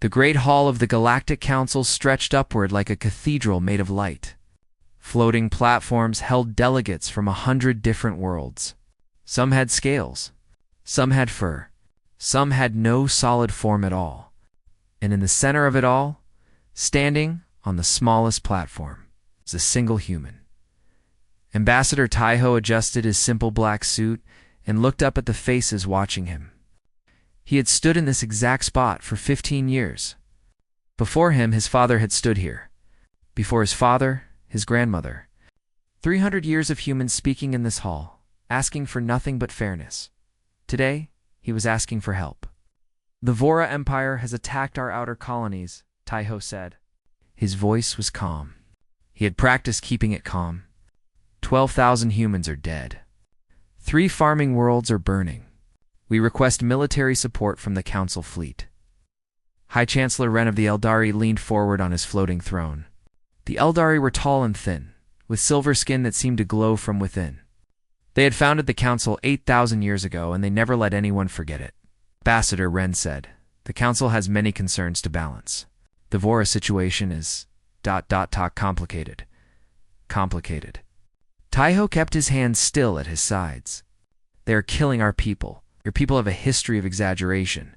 The great hall of the Galactic Council stretched upward like a cathedral made of light. Floating platforms held delegates from 100 different worlds. Some had scales, some had fur, some had no solid form at all. And in the center of it all, standing on the smallest platform, was a single human. Ambassador Taiho adjusted his simple black suit and looked up at the faces watching him. He had stood in this exact spot for 15 years. Before him, his father had stood here. Before his father, his grandmother. 300 years of humans speaking in this hall, asking for nothing but fairness. Today, he was asking for help. The Vora Empire has attacked our outer colonies, Taiho said. His voice was calm. He had practiced keeping it calm. 12,000 humans are dead. 3 farming worlds are burning. We request military support from the Council fleet. High Chancellor Ren of the Eldari leaned forward on his floating throne. The Eldari were tall and thin, with silver skin that seemed to glow from within. They had founded the Council 8,000 years ago, and they never let anyone forget it. Ambassador Ren said, "The Council has many concerns to balance. The Vora situation is... complicated. Complicated." Taiho kept his hands still at his sides. "They are killing our people. Your people have a history of exaggeration."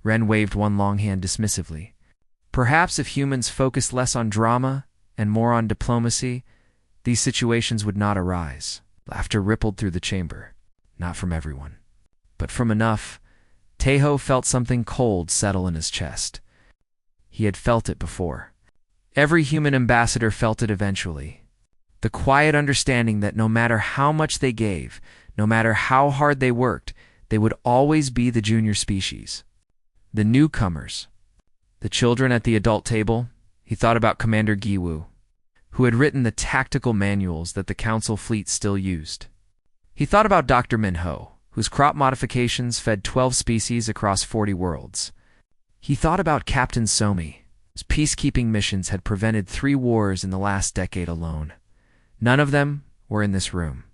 Ren waved one long hand dismissively. Perhaps if humans focused less on drama and more on diplomacy, these situations would not arise. Laughter rippled through the chamber. Not from everyone, but from enough. Taiho felt something cold settle in his chest. He had felt it before. Every human ambassador felt it eventually. The quiet understanding that no matter how much they gave, no matter how hard they worked, they would always be the junior species. The newcomers. The children at the adult table. He thought about Commander Giwu, who had written the tactical manuals that the Council fleet still used. He thought about Dr. Minho, whose crop modifications fed 12 species across 40 worlds. He thought about Captain Somi, whose peacekeeping missions had prevented 3 wars in the last decade alone. None of them were in this room.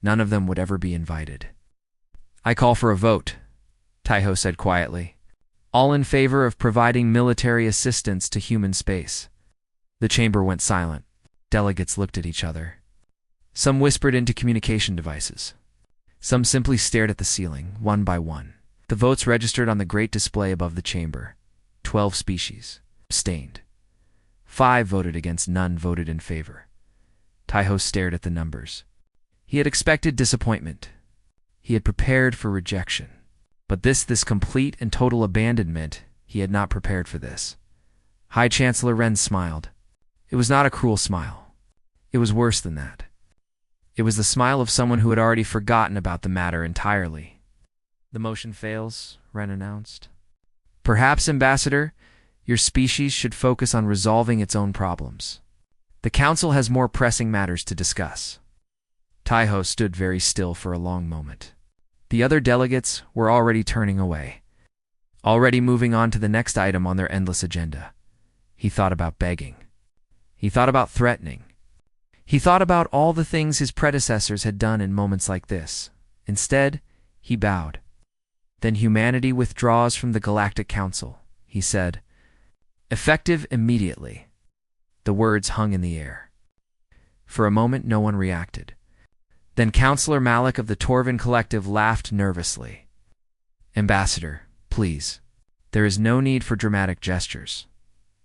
None of them would ever be invited. "I call for a vote," Taiho said quietly. "All in favor of providing military assistance to human space." The chamber went silent. Delegates looked at each other. Some whispered into communication devices. Some simply stared at the ceiling, one by one. The votes registered on the great display above the chamber. 12 species abstained. 5 voted against, none voted in favor. Taiho stared at the numbers. He had expected disappointment. He had prepared for rejection. But this complete and total abandonment, he had not prepared for this. High Chancellor Ren smiled. It was not a cruel smile. It was worse than that. It was the smile of someone who had already forgotten about the matter entirely. "The motion fails," Ren announced. "Perhaps, Ambassador, your species should focus on resolving its own problems. The Council has more pressing matters to discuss." Taiho stood very still for a long moment. The other delegates were already turning away, already moving on to the next item on their endless agenda. He thought about begging. He thought about threatening. He thought about all the things his predecessors had done in moments like this. Instead, he bowed. "Then humanity withdraws from the Galactic Council," he said. "Effective immediately." The words hung in the air. For a moment, no one reacted. Then Counselor Malik of the Torvin Collective laughed nervously. "Ambassador, please. There is no need for dramatic gestures.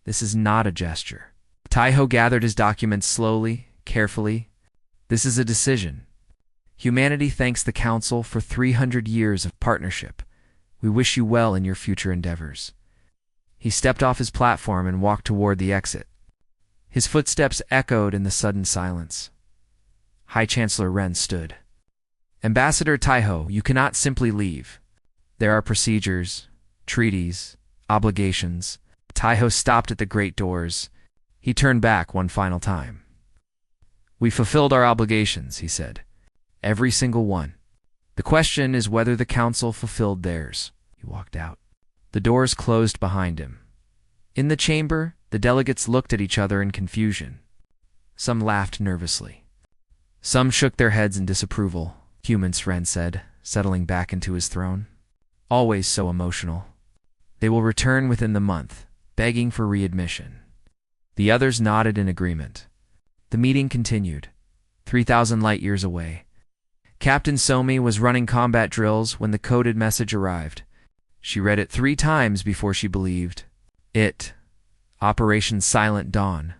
This is not a gesture." Taiho gathered his documents slowly, carefully. "This is a decision. Humanity thanks the Council for 300 years of partnership. We wish you well in your future endeavors." He stepped off his platform and walked toward the exit. His footsteps echoed in the sudden silence. High Chancellor Ren stood. "Ambassador Taiho, you cannot simply leave. There are procedures, treaties, obligations." Taiho stopped at the great doors. He turned back one final time. "We fulfilled our obligations," he said. "Every single one. The question is whether the Council fulfilled theirs." He walked out. The doors closed behind him. In the chamber, the delegates looked at each other in confusion. Some laughed nervously. Some shook their heads in disapproval. "Humans," Ren said, settling back into his throne. "Always so emotional." They will return within the month, begging for readmission. The others nodded in agreement. The meeting continued, 3,000 light-years away. Captain Somi was running combat drills when the coded message arrived. She read it 3 times before she believed it. Operation Silent Dawn.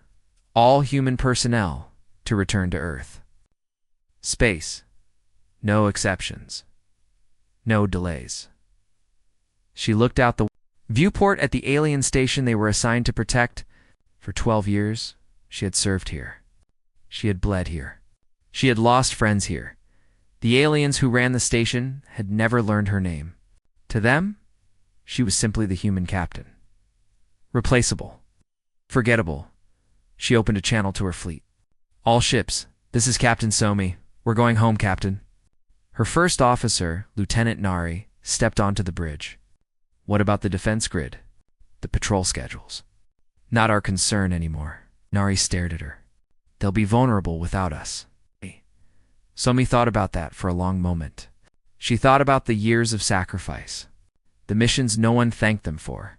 All human personnel to return to Earth. Space. No exceptions. No delays. She looked out the viewport at the alien station they were assigned to protect. For 12 years, she had served here. She had bled here. She had lost friends here. The aliens who ran the station had never learned her name. To them, she was simply the human captain. Replaceable. Forgettable. She opened a channel to her fleet. All ships, this is Captain Somi. We're going home, Captain. Her first officer, Lieutenant Nari, stepped onto the bridge. What about the defense grid? The patrol schedules? Not our concern anymore. Nari stared at her. They'll be vulnerable without us. Somi thought about that for a long moment. She thought about the years of sacrifice. The missions no one thanked them for.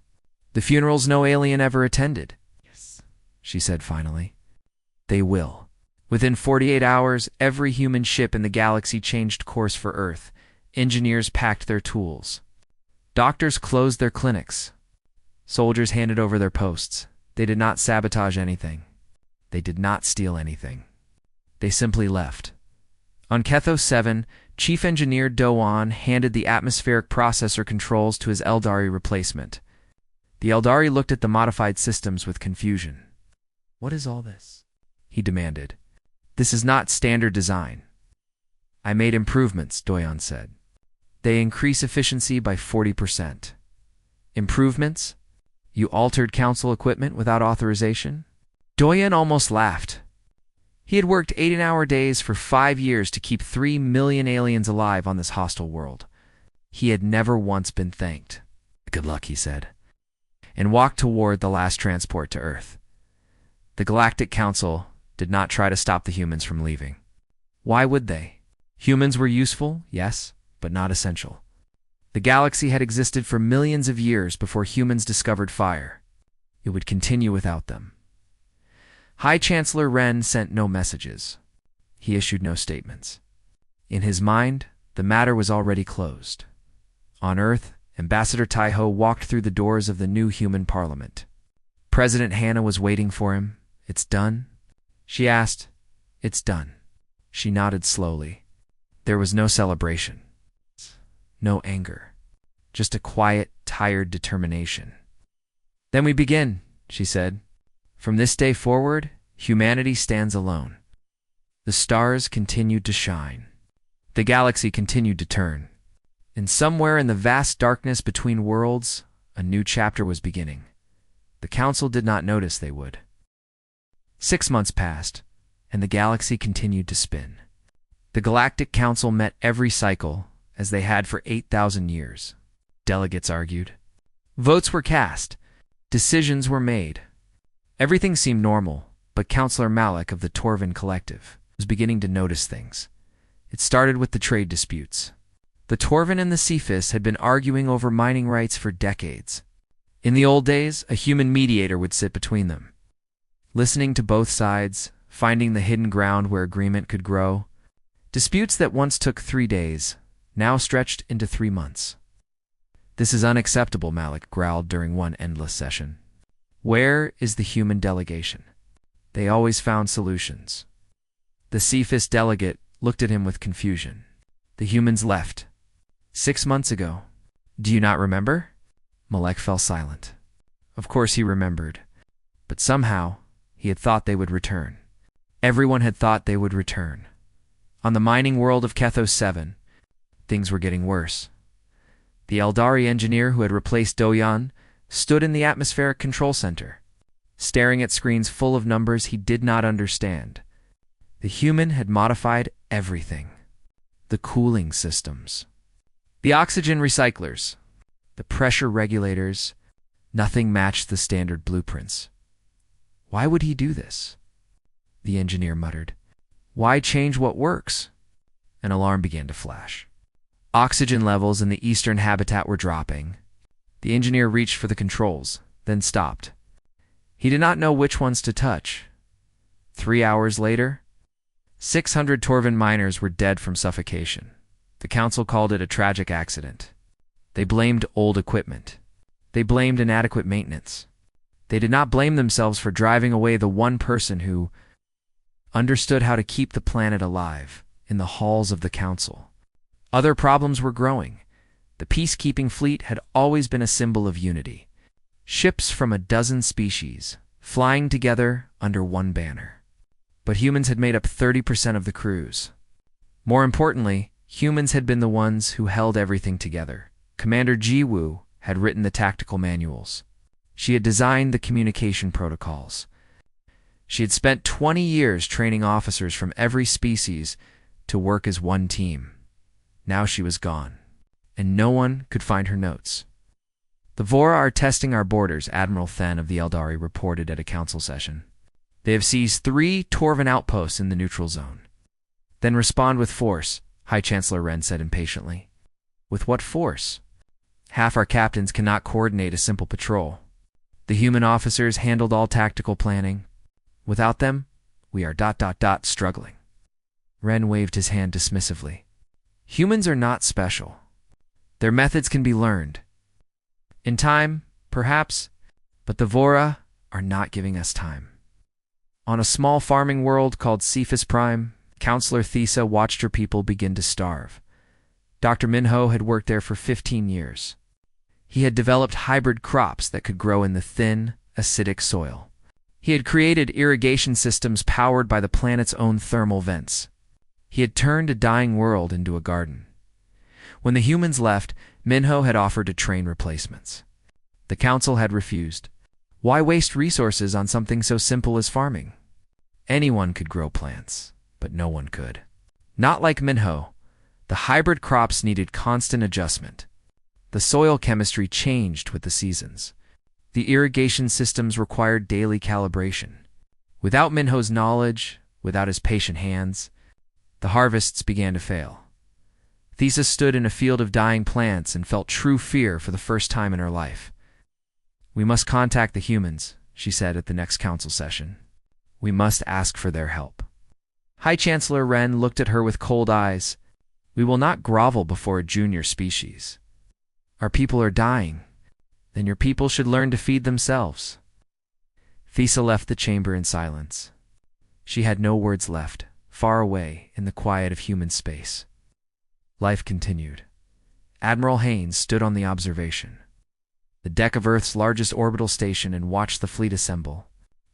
The funerals no alien ever attended. Yes, she said finally. They will. Within 48 hours, every human ship in the galaxy changed course for Earth. Engineers packed their tools. Doctors closed their clinics. Soldiers handed over their posts. They did not sabotage anything. They did not steal anything. They simply left. On Kethos 7, Chief Engineer Doan handed the atmospheric processor controls to his Eldari replacement. The Eldari looked at the modified systems with confusion. What is all this? He demanded. This is not standard design. I made improvements, Doyan said. They increase efficiency by 40%. Improvements? You altered council equipment without authorization? Doyan almost laughed. He had worked 18-hour days for 5 years to keep 3 million aliens alive on this hostile world. He had never once been thanked. Good luck, he said, and walked toward the last transport to Earth. The Galactic Council did not try to stop the humans from leaving. Why would they? Humans were useful, yes, but not essential. The galaxy had existed for millions of years before humans discovered fire. It would continue without them. High Chancellor Ren sent no messages. He issued no statements. In his mind, the matter was already closed. On Earth, Ambassador Taiho walked through the doors of the new human parliament. President Hannah was waiting for him. It's done? She asked. It's done. She nodded slowly. There was no celebration. No anger. Just a quiet, tired determination. Then we begin, she said. From this day forward, humanity stands alone. The stars continued to shine. The galaxy continued to turn. And somewhere in the vast darkness between worlds, a new chapter was beginning. The council did not notice they would. 6 months passed, and the galaxy continued to spin. The Galactic Council met every cycle, as they had for 8,000 years. Delegates argued. Votes were cast. Decisions were made. Everything seemed normal, but Counselor Malik of the Torvin Collective was beginning to notice things. It started with the trade disputes. The Torvin and the Cephas had been arguing over mining rights for decades. In the old days, a human mediator would sit between them, listening to both sides, finding the hidden ground where agreement could grow. Disputes that once took 3 days now stretched into 3 months. This is unacceptable, Malik growled during one endless session. Where is the human delegation? They always found solutions. The Cephas delegate looked at him with confusion. The humans left. 6 months ago. Do you not remember? Malek fell silent. Of course he remembered. But somehow, he had thought they would return. Everyone had thought they would return. On the mining world of Kethos 7, things were getting worse. The Eldari engineer who had replaced Doyan stood in the atmospheric control center, staring at screens full of numbers he did not understand. The human had modified everything. The cooling systems, the oxygen recyclers, the pressure regulators, nothing matched the standard blueprints. Why would he do this? The engineer muttered. Why change what works? An alarm began to flash. Oxygen levels in the eastern habitat were dropping. The engineer reached for the controls, then stopped. He did not know which ones to touch. 3 hours later, 600 Torvin miners were dead from suffocation. The council called it a tragic accident. They blamed old equipment. They blamed inadequate maintenance. They did not blame themselves for driving away the one person who understood how to keep the planet alive in the halls of the council. Other problems were growing. The peacekeeping fleet had always been a symbol of unity. Ships from a dozen species, flying together under one banner. But humans had made up 30% of the crews. More importantly, humans had been the ones who held everything together. Commander Jiwoo had written the tactical manuals. She had designed the communication protocols. She had spent 20 years training officers from every species to work as one team. Now she was gone, and no one could find her notes. "The Vora are testing our borders," Admiral Then of the Eldari reported at a council session. "They have seized 3 Torvin outposts in the neutral zone." "Then respond with force," High Chancellor Wren said impatiently. "With what force? Half our captains cannot coordinate a simple patrol. The human officers handled all tactical planning. Without them, we are struggling." Wren waved his hand dismissively. "Humans are not special. Their methods can be learned. In time, perhaps, but the Vora are not giving us time." On a small farming world called Cephas Prime, Counselor Thesa watched her people begin to starve. Dr. Minho had worked there for 15 years. He had developed hybrid crops that could grow in the thin, acidic soil. He had created irrigation systems powered by the planet's own thermal vents. He had turned a dying world into a garden. When the humans left, Minho had offered to train replacements. The council had refused. Why waste resources on something so simple as farming? Anyone could grow plants, but no one could. Not like Minho. The hybrid crops needed constant adjustment. The soil chemistry changed with the seasons. The irrigation systems required daily calibration. Without Minho's knowledge, without his patient hands, the harvests began to fail. Thesa stood in a field of dying plants and felt true fear for the first time in her life. "We must contact the humans," she said at the next council session. "We must ask for their help." High Chancellor Wren looked at her with cold eyes. "We will not grovel before a junior species. Our people are dying. Then your people should learn to feed themselves." Thesa left the chamber in silence. She had no words left, far away in the quiet of human space. Life continued. Admiral Haynes stood on the observation, the deck of Earth's largest orbital station, and watched the fleet assemble.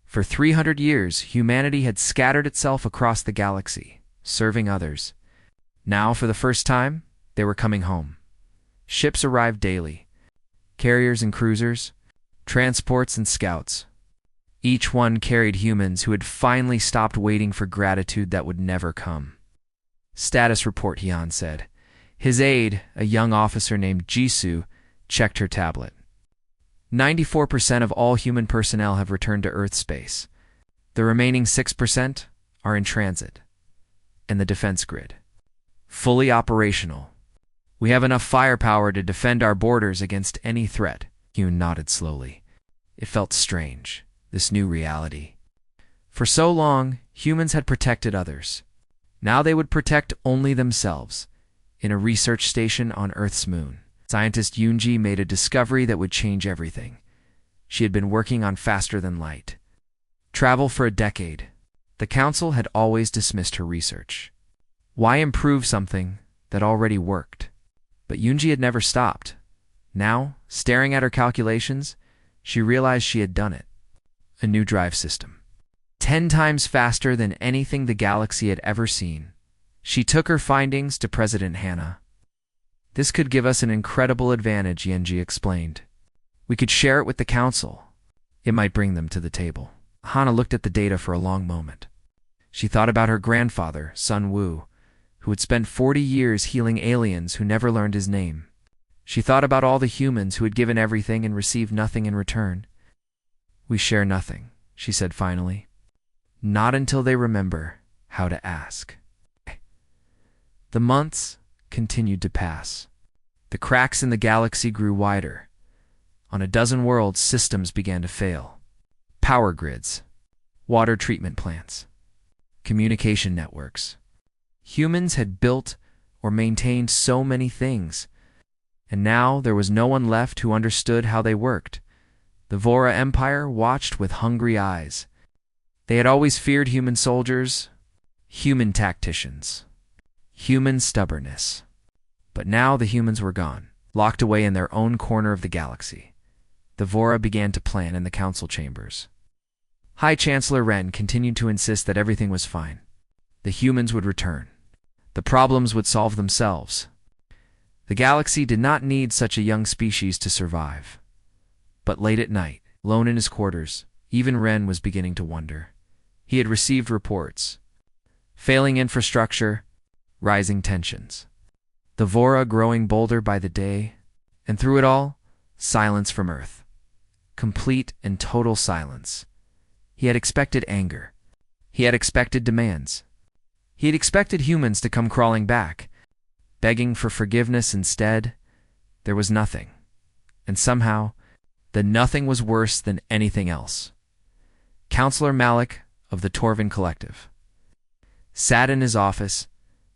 For 300 years, humanity had scattered itself across the galaxy, serving others. Now, for the first time, they were coming home. Ships arrived daily. Carriers and cruisers, transports and scouts. Each one carried humans who had finally stopped waiting for gratitude that would never come. "Status report," Hyun said. His aide, a young officer named Jisoo, checked her tablet. 94% of all human personnel have returned to Earth space. The remaining 6% are in transit. And the defense grid. Fully operational. We have enough firepower to defend our borders against any threat. Hyun nodded slowly. It felt strange, this new reality. For so long, humans had protected others. Now they would protect only themselves. In a research station on Earth's moon, scientist Yoonji made a discovery that would change everything. She had been working on faster than light. Travel for a decade. The council had always dismissed her research. Why improve something that already worked? But Yoonji had never stopped. Now, staring at her calculations, she realized she had done it. A new drive system. 10 times faster than anything the galaxy had ever seen. She took her findings to President Hannah. "This could give us an incredible advantage," Yenji explained. "We could share it with the council. It might bring them to the table." Hannah looked at the data for a long moment. She thought about her grandfather, Sun Wu, who had spent 40 years healing aliens who never learned his name. She thought about all the humans who had given everything and received nothing in return. "We share nothing," she said finally. "Not until they remember how to ask." The months continued to pass. The cracks in the galaxy grew wider. On a dozen worlds, systems began to fail. Power grids, water treatment plants, communication networks. Humans had built or maintained so many things, and now there was no one left who understood how they worked. The Vora Empire watched with hungry eyes. They had always feared human soldiers, human tacticians, human stubbornness. But now the humans were gone, locked away in their own corner of the galaxy. The Vora began to plan in the council chambers. High Chancellor Wren continued to insist that everything was fine. The humans would return. The problems would solve themselves. The galaxy did not need such a young species to survive. But late at night, alone in his quarters, even Wren was beginning to wonder. He had received reports. Failing infrastructure, rising tensions. The Vora growing bolder by the day, and through it all, silence from Earth. Complete and total silence. He had expected anger. He had expected demands. He had expected humans to come crawling back, begging for forgiveness. Instead, there was nothing. And somehow, the nothing was worse than anything else. Counselor Malik of the Torvin Collective sat in his office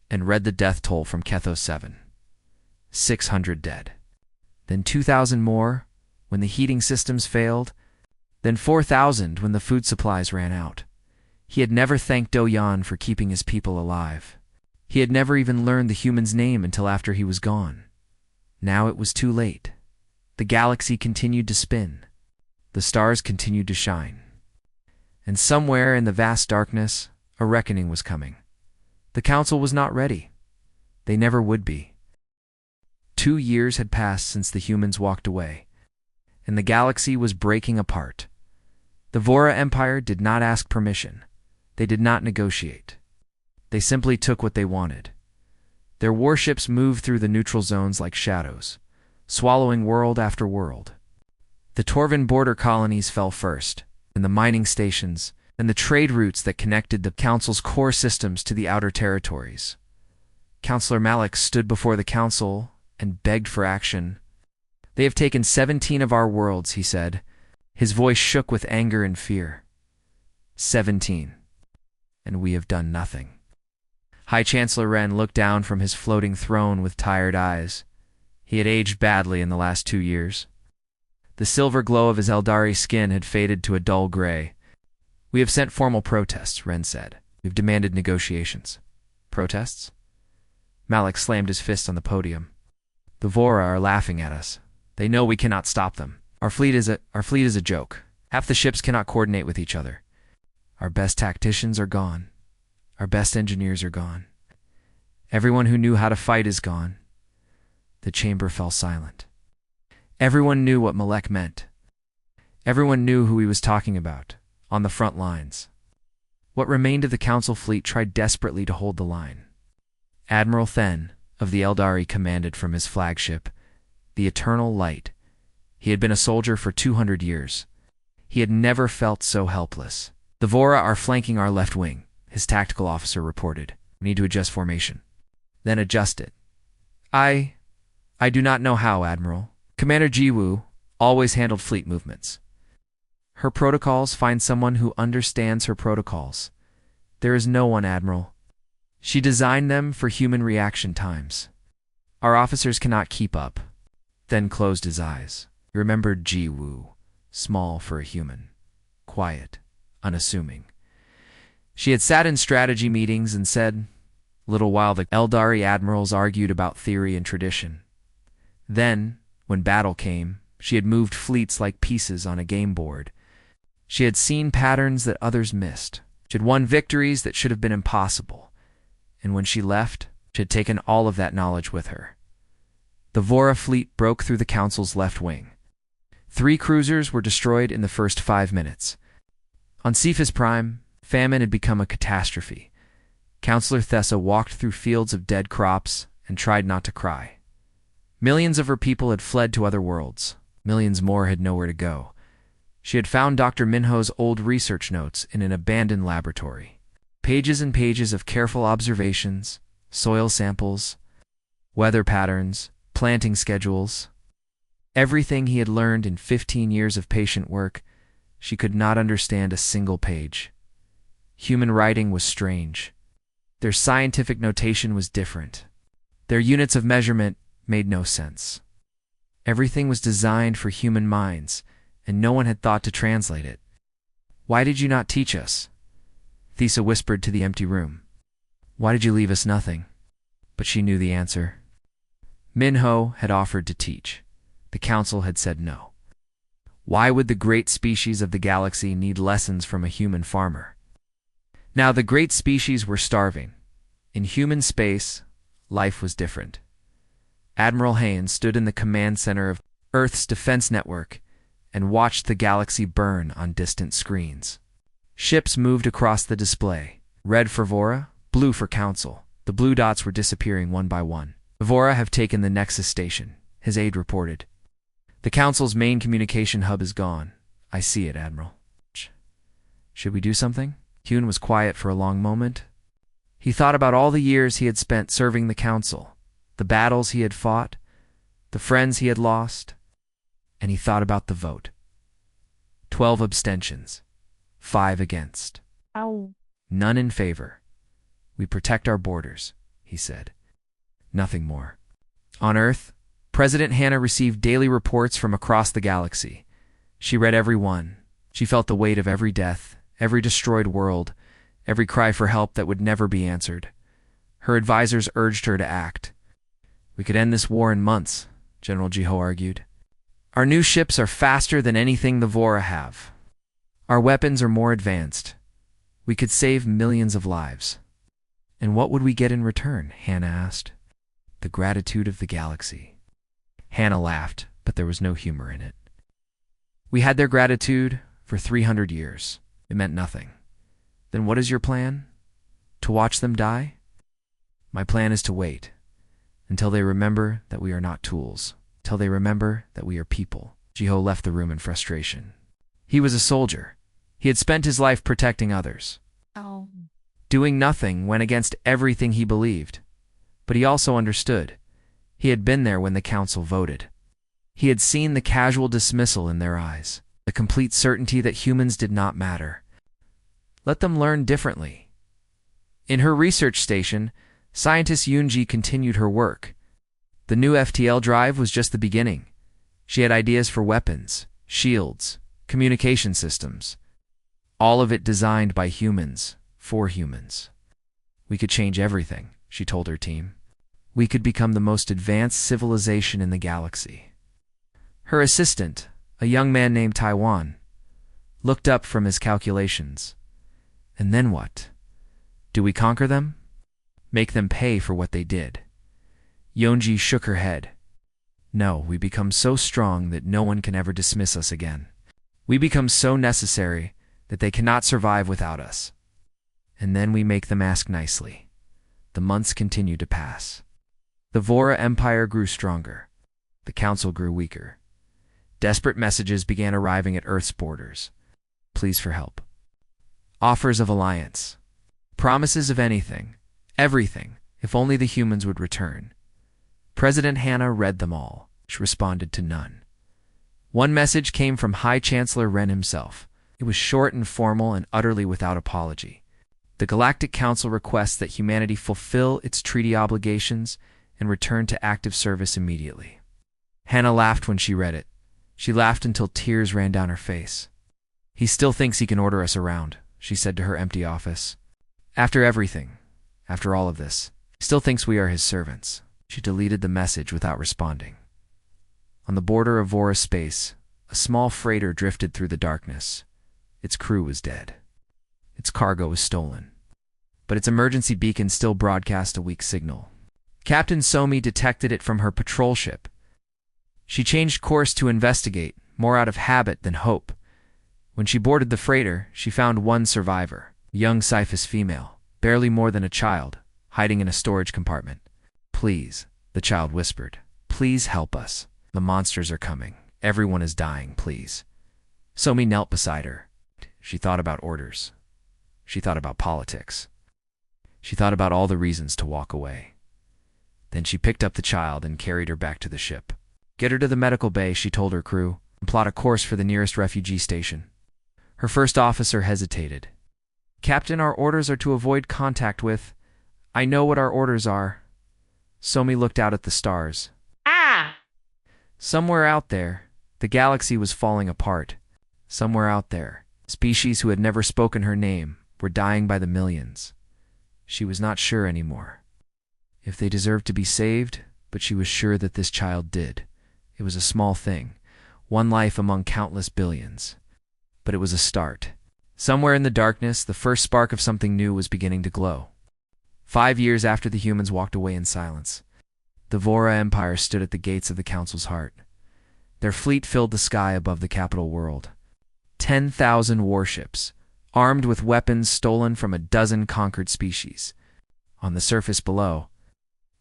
and read the death toll from Kethos 7. 600 dead. Then 2,000 more when the heating systems failed. Then 4,000 when the food supplies ran out. He had never thanked Do-Yan for keeping his people alive. He had never even learned the human's name until after he was gone. Now it was too late. The galaxy continued to spin. The stars continued to shine. And somewhere in the vast darkness, a reckoning was coming. The council was not ready. They never would be. 2 years had passed since the humans walked away, and the galaxy was breaking apart. The Vora Empire did not ask permission. They did not negotiate. They simply took what they wanted. Their warships moved through the neutral zones like shadows, swallowing world after world. The Torvin border colonies fell first, and the mining stations, and the trade routes that connected the Council's core systems to the outer territories. Counselor Malik stood before the Council and begged for action. "They have taken 17 of our worlds," he said. His voice shook with anger and fear. 17. And we have done nothing. High Chancellor Wren looked down from his floating throne with tired eyes. He had aged badly in the last 2 years. The silver glow of his Eldari skin had faded to a dull gray. "We have sent formal protests," Wren said. "We've demanded negotiations." "Protests?" Malik slammed his fist on the podium. "The Vora are laughing at us. They know we cannot stop them. Our fleet is a joke. Half the ships cannot coordinate with each other. Our best tacticians are gone. Our best engineers are gone. Everyone who knew how to fight is gone." The chamber fell silent. Everyone knew what Malek meant. Everyone knew who he was talking about, on the front lines. What remained of the Council fleet tried desperately to hold the line. Admiral Then, of the Eldari, commanded from his flagship, the Eternal Light. He had been a soldier for 200 years. He had never felt so helpless. "The Vora are flanking our left wing," his tactical officer reported. "We need to adjust formation." "Then adjust it." I do not know how, Admiral. Commander Jiwoo always handled fleet movements. Her protocols find someone who understands her protocols. There is no one, Admiral. She designed them for human reaction times. Our officers cannot keep up. Then closed his eyes. He remembered Jiwoo, small for a human, quiet, unassuming. She had sat in strategy meetings and said, little while the Eldari admirals argued about theory and tradition. Then, when battle came, she had moved fleets like pieces on a game board. She had seen patterns that others missed. She had won victories that should have been impossible. And when she left, she had taken all of that knowledge with her. The Vora fleet broke through the Council's left wing. 3 cruisers were destroyed in the first 5 minutes. On Cephas Prime, famine had become a catastrophe. Counselor Thessa walked through fields of dead crops and tried not to cry. Millions of her people had fled to other worlds. Millions more had nowhere to go. She had found Dr. Minho's old research notes in an abandoned laboratory. Pages and pages of careful observations, soil samples, weather patterns, planting schedules. Everything he had learned in 15 years of patient work, she could not understand a single page. Human writing was strange. Their scientific notation was different. Their units of measurement made no sense. Everything was designed for human minds, and no one had thought to translate it. "Why did you not teach us?" Thesa whispered to the empty room. "Why did you leave us nothing?" But she knew the answer. Minho had offered to teach. The council had said no. Why would the great species of the galaxy need lessons from a human farmer? Now the great species were starving. In human space, life was different. Admiral Haynes stood in the command center of Earth's defense network and watched the galaxy burn on distant screens. Ships moved across the display, red for Vora, blue for Council. The blue dots were disappearing one by one. "Vora have taken the Nexus station," his aide reported. "The Council's main communication hub is gone." "I see it, Admiral." "Should we do something?" Hune was quiet for a long moment. He thought about all the years he had spent serving the Council, the battles he had fought, the friends he had lost, and he thought about the vote. 12 abstentions, 5 against. Ow. None in favor. "We protect our borders," he said. Nothing more. On Earth, President Hannah received daily reports from across the galaxy. She read every one. She felt the weight of every death, every destroyed world, every cry for help that would never be answered. Her advisors urged her to act. "We could end this war in months," General Jiho argued. "Our new ships are faster than anything the Vora have. Our weapons are more advanced. We could save millions of lives." "And what would we get in return?" Hannah asked. "The gratitude of the galaxy." Hannah laughed, but there was no humor in it. "We had their gratitude for 300 years. It meant nothing. Then what is your plan? To watch them die?" "My plan is to wait, until they remember that we are not tools, till they remember that we are people." Jiho left the room in frustration. He was a soldier. He had spent his life protecting others. Ow. Doing nothing went against everything he believed. But he also understood. He had been there when the council voted. He had seen the casual dismissal in their eyes, the complete certainty that humans did not matter. Let them learn differently. In her research station, scientist Yunji continued her work. The new FTL drive was just the beginning. She had ideas for weapons, shields, communication systems. All of it designed by humans, for humans. "We could change everything," she told her team. "We could become the most advanced civilization in the galaxy." Her assistant, a young man named Taiwan, looked up from his calculations. "And then what? Do we conquer them? Make them pay for what they did?" Yonji shook her head. "No, we become so strong that no one can ever dismiss us again. We become so necessary that they cannot survive without us. And then we make them ask nicely." The months continued to pass. The Vora Empire grew stronger. The Council grew weaker. Desperate messages began arriving at Earth's borders. Pleas for help. Offers of alliance. Promises of anything, everything, if only the humans would return. President Hannah read them all. She responded to none. One message came from High Chancellor Wren himself. It was short and formal and utterly without apology. The Galactic Council requests that humanity fulfill its treaty obligations and return to active service immediately. Hannah laughed when she read it. She laughed until tears ran down her face. "He still thinks he can order us around," she said to her empty office. "After everything, after all of this, he still thinks we are his servants." She deleted the message without responding. On the border of Vora space, a small freighter drifted through the darkness. Its crew was dead. Its cargo was stolen. But its emergency beacon still broadcast a weak signal. Captain Somi detected it from her patrol ship. She changed course to investigate, more out of habit than hope. When she boarded the freighter, she found one survivor, a young Sci-Fi female, barely more than a child, hiding in a storage compartment. "Please," the child whispered. "Please help us. The monsters are coming. Everyone is dying, please." Somi knelt beside her. She thought about orders. She thought about politics. She thought about all the reasons to walk away. Then she picked up the child and carried her back to the ship. Get her to the medical bay, she told her crew, and plot a course for the nearest refugee station. Her first officer hesitated. Captain, our orders are to avoid contact with... I know what our orders are. Somi looked out at the stars. Somewhere out there, the galaxy was falling apart. Somewhere out there, species who had never spoken her name were dying by the millions. She was not sure anymore if they deserved to be saved, but she was sure that this child did. It was a small thing, one life among countless billions. But it was a start. Somewhere in the darkness, the first spark of something new was beginning to glow. 5 years after the humans walked away in silence, the Vora Empire stood at the gates of the Council's heart. Their fleet filled the sky above the capital world. 10,000 warships, armed with weapons stolen from a dozen conquered species. On the surface below,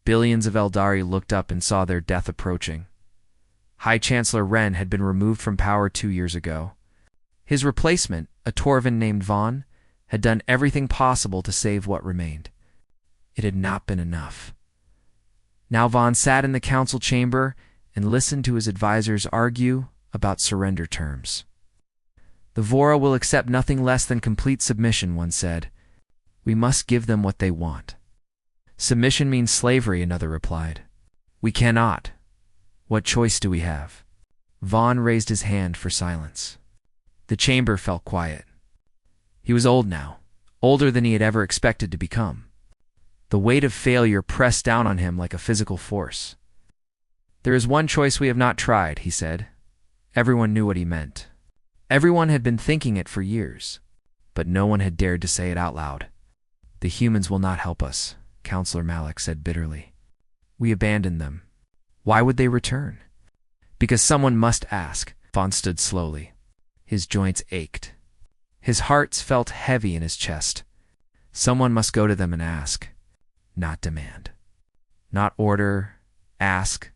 billions of Eldari looked up and saw their death approaching. High Chancellor Ren had been removed from power 2 years ago. His replacement, a Torvin named Vaughn, had done everything possible to save what remained. It had not been enough. Now Vaughn sat in the council chamber and listened to his advisors argue about surrender terms. The Vora will accept nothing less than complete submission, one said. We must give them what they want. Submission means slavery, another replied. We cannot. What choice do we have? Vaughn raised his hand for silence. The chamber fell quiet. He was old now, older than he had ever expected to become. The weight of failure pressed down on him like a physical force. There is one choice we have not tried, he said. Everyone knew what he meant. Everyone had been thinking it for years, but no one had dared to say it out loud. The humans will not help us, Counselor Malik said bitterly. We abandoned them. Why would they return? Because someone must ask. Vaughn stood slowly. His joints ached. His heart felt heavy in his chest. Someone must go to them and ask. Not demand. Not order. Ask.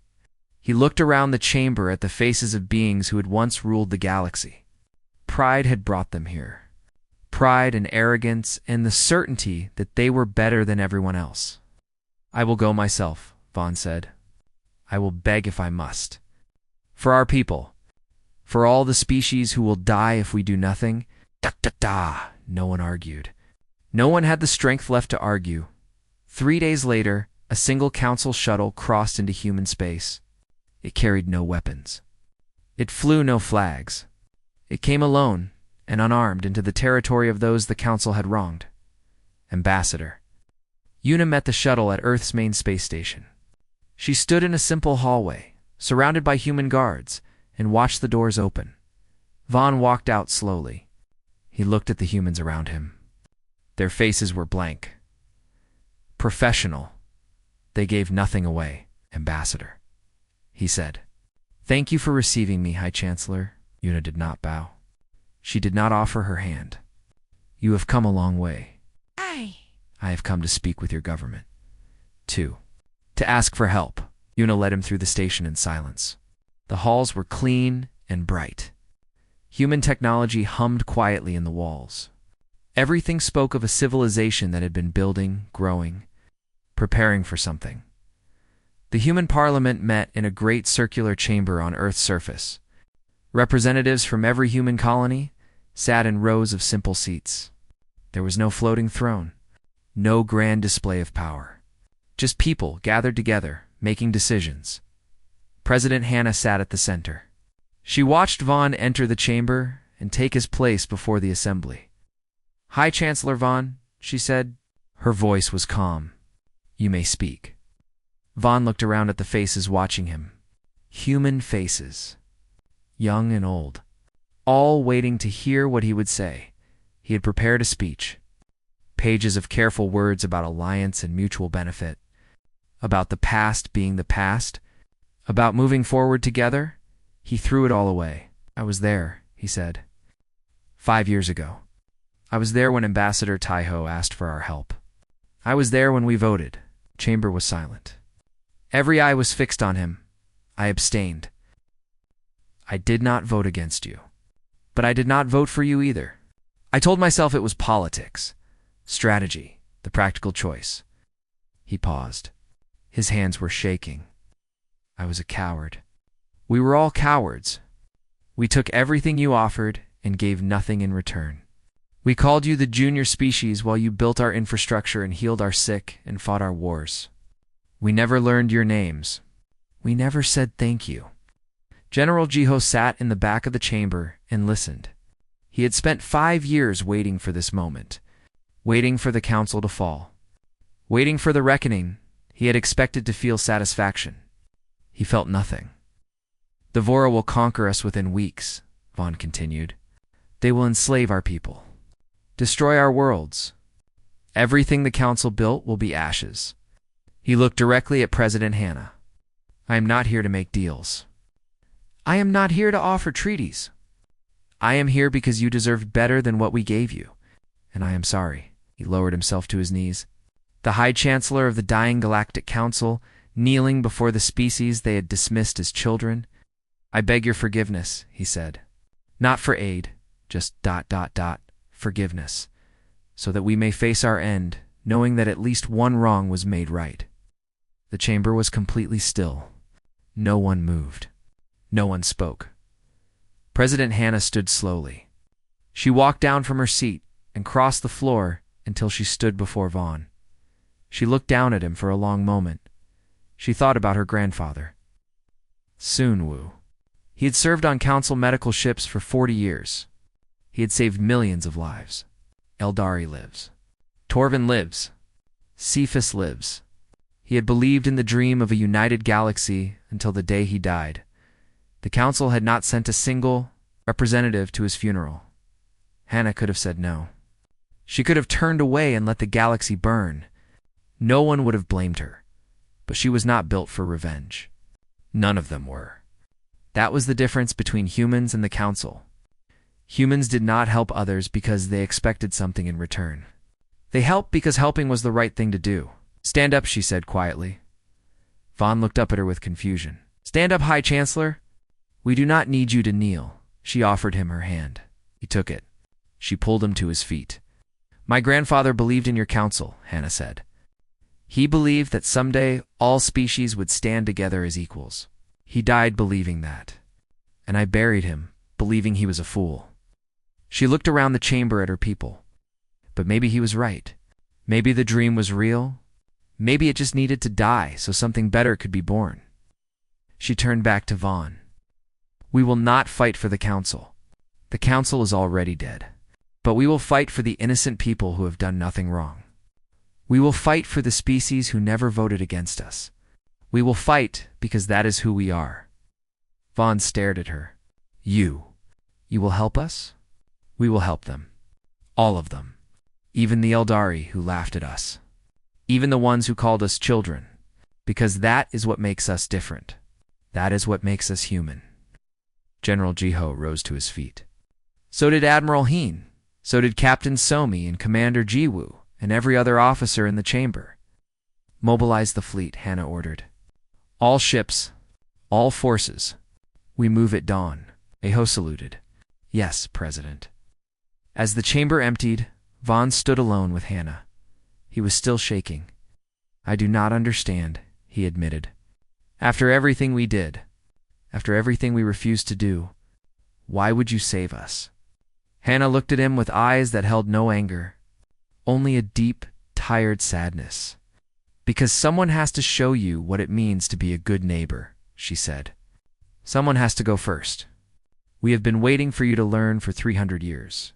He looked around the chamber at the faces of beings who had once ruled the galaxy. Pride had brought them here. Pride and arrogance and the certainty that they were better than everyone else. I will go myself, Vaughn said. I will beg if I must. For our people. For all the species who will die if we do nothing. Da. No one argued. No one had the strength left to argue. 3 days later, a single council shuttle crossed into human space. It carried no weapons. It flew no flags. It came alone and unarmed into the territory of those the council had wronged. Ambassador. Yuna met the shuttle at Earth's main space station. She stood in a simple hallway, surrounded by human guards, and watched the doors open. Vaughn walked out slowly. He looked at the humans around him. Their faces were blank. Professional. They gave nothing away, Ambassador. He said. Thank you for receiving me, High Chancellor. Yuna did not bow. She did not offer her hand. You have come a long way. I have come to speak with your government. 2. To ask for help. Yuna led him through the station in silence. The halls were clean and bright. Human technology hummed quietly in the walls. Everything spoke of a civilization that had been building, growing, preparing for something. The human parliament met in a great circular chamber on Earth's surface. Representatives from every human colony sat in rows of simple seats. There was no floating throne, no grand display of power. Just people gathered together, making decisions. President Hannah sat at the center. She watched Vaughn enter the chamber and take his place before the assembly. High Chancellor Vaughn, she said. Her voice was calm. You may speak. Vaughn looked around at the faces watching him. Human faces. Young and old. All waiting to hear what he would say. He had prepared a speech. Pages of careful words about alliance and mutual benefit. About the past being the past. About moving forward together. He threw it all away. I was there, he said. 5 years ago. I was there when Ambassador Taiho asked for our help. I was there when we voted. Chamber was silent. Every eye was fixed on him. I abstained. I did not vote against you. But I did not vote for you either. I told myself it was politics, strategy, the practical choice. He paused. His hands were shaking. I was a coward. We were all cowards. We took everything you offered and gave nothing in return. We called you the junior species while you built our infrastructure and healed our sick and fought our wars. We never learned your names. We never said thank you. General Jiho sat in the back of the chamber and listened. He had spent 5 years waiting for this moment, waiting for the council to fall, waiting for the reckoning. He had expected to feel satisfaction. He felt nothing. The Vora will conquer us within weeks, Vaughn continued. They will enslave our people, destroy our worlds. Everything the council built will be ashes. He looked directly at President Hannah. I am not here to make deals. I am not here to offer treaties. I am here because you deserved better than what we gave you, and I am sorry. He lowered himself to his knees. The High Chancellor of the dying Galactic Council, kneeling before the species they had dismissed as children. I beg your forgiveness, he said. Not for aid, just ... forgiveness, so that we may face our end, knowing that at least one wrong was made right. The chamber was completely still. No one moved. No one spoke. President Hannah stood slowly. She walked down from her seat and crossed the floor until she stood before Vaughn. She looked down at him for a long moment. She thought about her grandfather. Sun Wu. He had served on council medical ships for 40 years. He had saved millions of lives. Eldari lives. Torvin lives. Cephas lives. He had believed in the dream of a united galaxy until the day he died. The council had not sent a single representative to his funeral. Hannah could have said no. She could have turned away and let the galaxy burn. No one would have blamed her. But she was not built for revenge. None of them were. That was the difference between humans and the council. Humans did not help others because they expected something in return. They helped because helping was the right thing to do. Stand up, she said quietly. Vaughn looked up at her with confusion. Stand up, High Chancellor. We do not need you to kneel. She offered him her hand. He took it. She pulled him to his feet. My grandfather believed in your council, Hannah said. He believed that someday all species would stand together as equals. He died believing that. And I buried him, believing he was a fool. She looked around the chamber at her people. But maybe he was right. Maybe the dream was real. Maybe it just needed to die so something better could be born. She turned back to Vaughn. We will not fight for the council. The council is already dead. But we will fight for the innocent people who have done nothing wrong. We will fight for the species who never voted against us. We will fight because that is who we are. Vaughn stared at her. You will help us? We will help them. All of them. Even the Eldari who laughed at us. Even the ones who called us children. Because that is what makes us different. That is what makes us human. General Jiho rose to his feet. So did Admiral Heen. So did Captain Somi and Commander Jiwoo and every other officer in the chamber. Mobilize the fleet, Hannah ordered. All ships, all forces. We move at dawn. Aho saluted. Yes, President. As the chamber emptied, Vaughn stood alone with Hannah. He was still shaking. I do not understand, he admitted. After everything we did, after everything we refused to do, why would you save us? Hannah looked at him with eyes that held no anger, only a deep, tired sadness. Because someone has to show you what it means to be a good neighbor, she said. Someone has to go first. We have been waiting for you to learn for 300 years.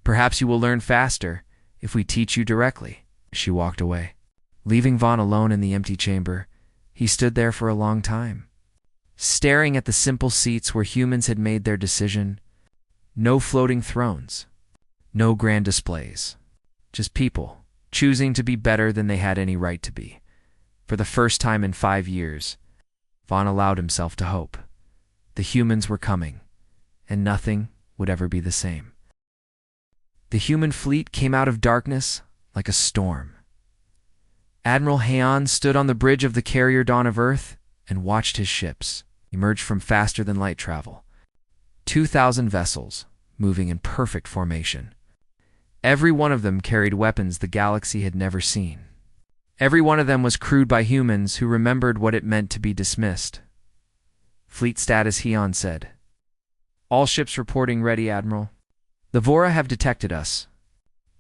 Perhaps you will learn faster if we teach you directly. She walked away. Leaving Vaughn alone in the empty chamber, he stood there for a long time, staring at the simple seats where humans had made their decision. No floating thrones, no grand displays, just people choosing to be better than they had any right to be. For the first time in 5 years, Vaughn allowed himself to hope. The humans were coming, and nothing would ever be the same. The human fleet came out of darkness like a storm. Admiral Heian stood on the bridge of the carrier Dawn of Earth and watched his ships emerge from faster-than-light travel. 2,000 vessels, moving in perfect formation. Every one of them carried weapons the galaxy had never seen. Every one of them was crewed by humans who remembered what it meant to be dismissed. Fleet status, Heon said. All ships reporting ready, Admiral. The Vora have detected us.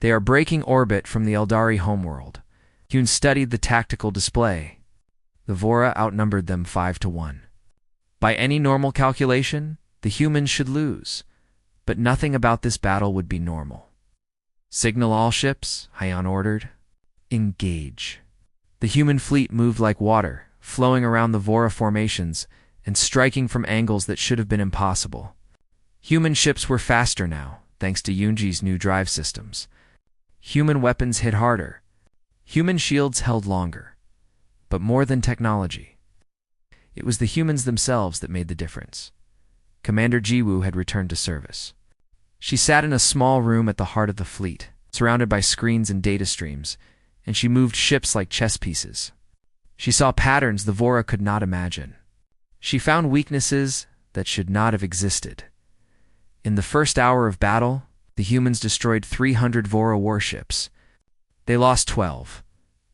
They are breaking orbit from the Eldari homeworld. Hyun studied the tactical display. The Vora outnumbered them 5-1. By any normal calculation, the humans should lose, but nothing about this battle would be normal. Signal all ships, Hyun ordered. Engage. The human fleet moved like water, flowing around the Vora formations and striking from angles that should have been impossible. Human ships were faster now, thanks to Yoonji's new drive systems. Human weapons hit harder. Human shields held longer. But more than technology, it was the humans themselves that made the difference. Commander Jiwoo had returned to service. She sat in a small room at the heart of the fleet, surrounded by screens and data streams, and she moved ships like chess pieces. She saw patterns the Vora could not imagine. She found weaknesses that should not have existed. In the first hour of battle, the humans destroyed 300 Vora warships. They lost 12.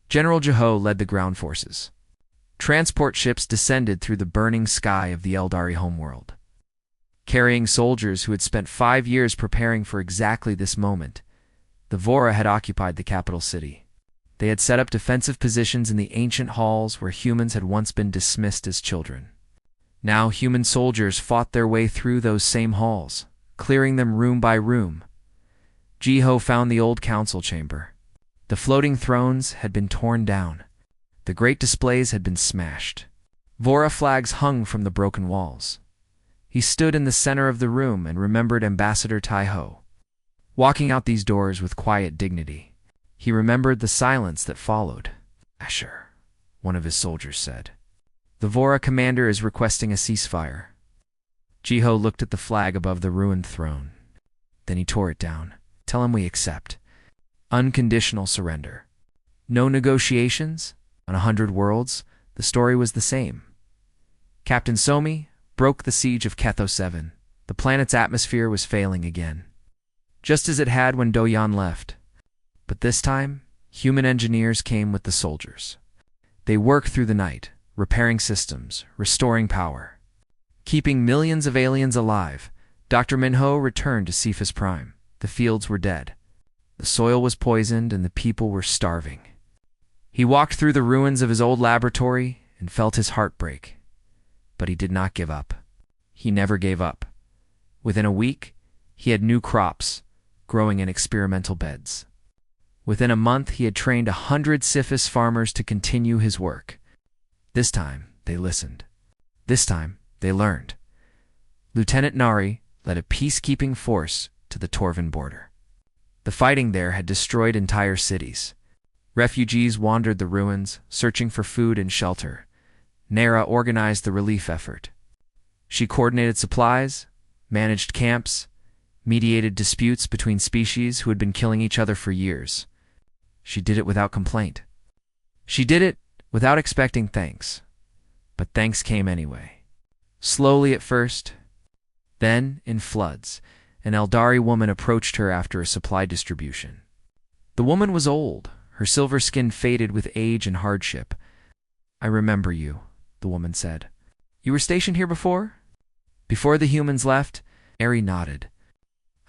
General Jeho led the ground forces. Transport ships descended through the burning sky of the Eldari homeworld. Carrying soldiers who had spent 5 years preparing for exactly this moment, the Vora had occupied the capital city. They had set up defensive positions in the ancient halls where humans had once been dismissed as children. Now human soldiers fought their way through those same halls, clearing them room by room. Jeho found the old council chamber. The floating thrones had been torn down. The great displays had been smashed. Vora flags hung from the broken walls. He stood in the center of the room and remembered Ambassador Tai-ho. Walking out these doors with quiet dignity, he remembered the silence that followed. Asher, one of his soldiers said. The Vora commander is requesting a ceasefire. Jeho looked at the flag above the ruined throne. Then he tore it down. Tell him we accept. Unconditional surrender. No negotiations. On 100 worlds, the story was the same. Captain Somi broke the siege of Ketho 7. The planet's atmosphere was failing again, just as it had when Do-Yan left. But this time, human engineers came with the soldiers. They worked through the night, repairing systems, restoring power. Keeping millions of aliens alive, Dr. Minho returned to Cephas Prime. The fields were dead. The soil was poisoned and the people were starving. He walked through the ruins of his old laboratory and felt his heart break. But he did not give up. He never gave up. Within a week, he had new crops growing in experimental beds. Within a month, he had trained 100 Cephas farmers to continue his work. This time, they listened. This time, they learned. Lieutenant Nari led a peacekeeping force to the Torvan border. The fighting there had destroyed entire cities. Refugees wandered the ruins, searching for food and shelter. Nara organized the relief effort. She coordinated supplies, managed camps, mediated disputes between species who had been killing each other for years. She did it without complaint. She did it without expecting thanks. But thanks came anyway. Slowly at first, then in floods. An Eldari woman approached her after a supply distribution. The woman was old, her silver skin faded with age and hardship. I remember you, the woman said. You were stationed here before? Before the humans left, Eri nodded.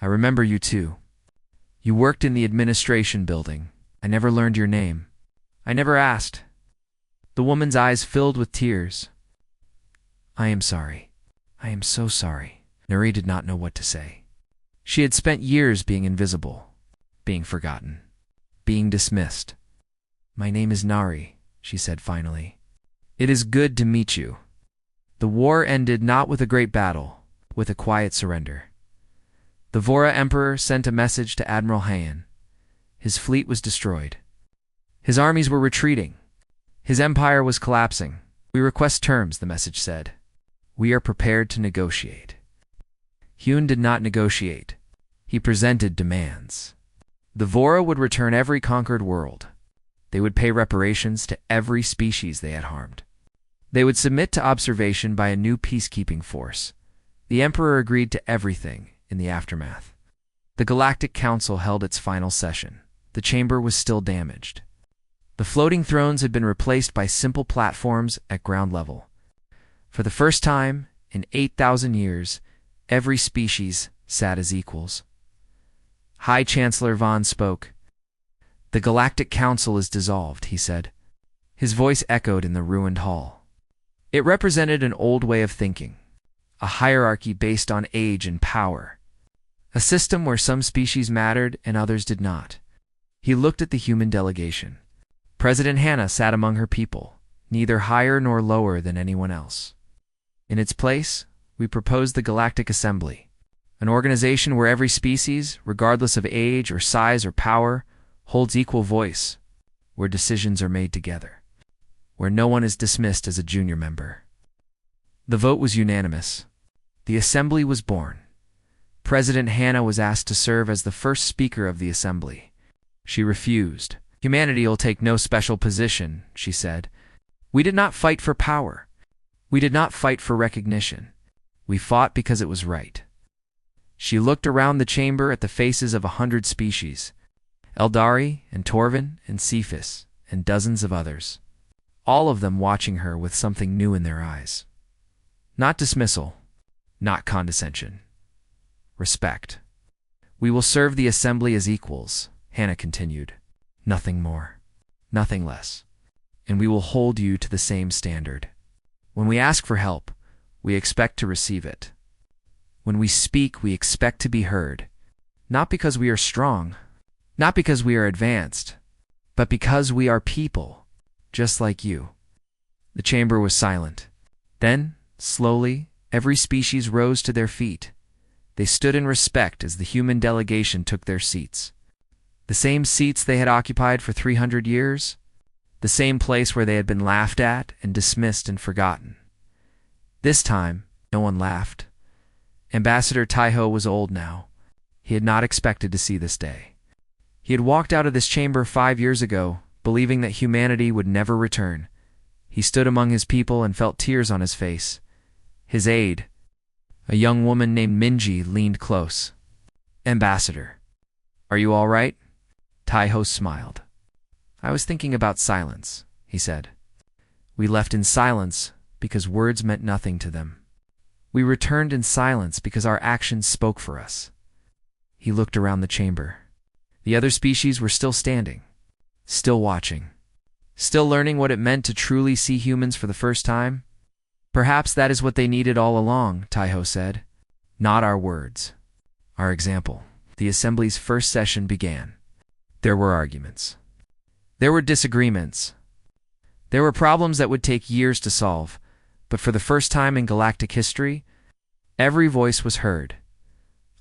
I remember you too. You worked in the administration building. I never learned your name. I never asked. The woman's eyes filled with tears. I am sorry. I am so sorry. Nuri did not know what to say. She had spent years being invisible, being forgotten, being dismissed. My name is Nari, she said finally. It is good to meet you. The war ended not with a great battle, with a quiet surrender. The Vora Emperor sent a message to Admiral Hayan. His fleet was destroyed. His armies were retreating. His empire was collapsing. We request terms, the message said. We are prepared to negotiate. Hyun did not negotiate. He presented demands. The Vora would return every conquered world. They would pay reparations to every species they had harmed. They would submit to observation by a new peacekeeping force. The Emperor agreed to everything in the aftermath. The Galactic Council held its final session. The chamber was still damaged. The floating thrones had been replaced by simple platforms at ground level. For the first time, in 8,000 years, every species sat as equals. High Chancellor Vaughn spoke. "The Galactic Council is dissolved," he said. His voice echoed in the ruined hall. It represented an old way of thinking, a hierarchy based on age and power, a system where some species mattered and others did not. He looked at the human delegation. President Hannah sat among her people, neither higher nor lower than anyone else. In its place, we proposed the Galactic Assembly, an organization where every species, regardless of age or size or power, holds equal voice, where decisions are made together, where no one is dismissed as a junior member. The vote was unanimous. The assembly was born. President Hannah was asked to serve as the first speaker of the assembly. She refused. "Humanity will take no special position," she said. "We did not fight for power. We did not fight for recognition. We fought because it was right." She looked around the chamber at the faces of 100 species, Eldari and Torvin and Cephas and dozens of others, all of them watching her with something new in their eyes. Not dismissal, not condescension. Respect. "We will serve the assembly as equals," Hannah continued. "Nothing more, nothing less. And we will hold you to the same standard. When we ask for help, we expect to receive it. When we speak, we expect to be heard, not because we are strong, not because we are advanced, but because we are people, just like you." The chamber was silent. Then, slowly, every species rose to their feet. They stood in respect as the human delegation took their seats. The same seats they had occupied for 300 years, the same place where they had been laughed at and dismissed and forgotten. This time, no one laughed. Ambassador Taiho was old now. He had not expected to see this day. He had walked out of this chamber 5 years ago, believing that humanity would never return. He stood among his people and felt tears on his face. His aide, a young woman named Minji, leaned close. "Ambassador, are you all right?" Taiho smiled. "I was thinking about silence," he said. "We left in silence because words meant nothing to them. We returned in silence because our actions spoke for us." He looked around the chamber. The other species were still standing, still watching, still learning what it meant to truly see humans for the first time. "Perhaps that is what they needed all along," Taiho said. "Not our words, our example." The assembly's first session began. There were arguments. There were disagreements. There were problems that would take years to solve, but for the first time in galactic history, every voice was heard.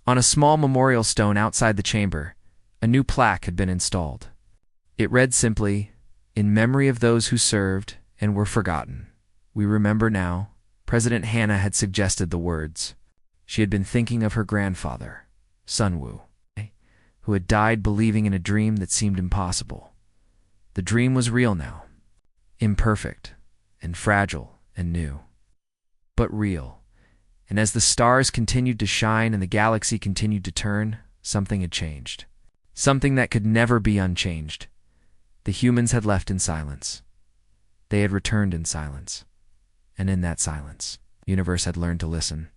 On a small memorial stone outside the chamber, a new plaque had been installed. It read simply, "In memory of those who served and were forgotten. We remember now." President Hannah had suggested the words. She had been thinking of her grandfather, Sunwoo, who had died believing in a dream that seemed impossible. The dream was real now, imperfect and fragile and new, but real. And as the stars continued to shine and the galaxy continued to turn, something had changed. Something that could never be unchanged. The humans had left in silence. They had returned in silence. And in that silence, the universe had learned to listen.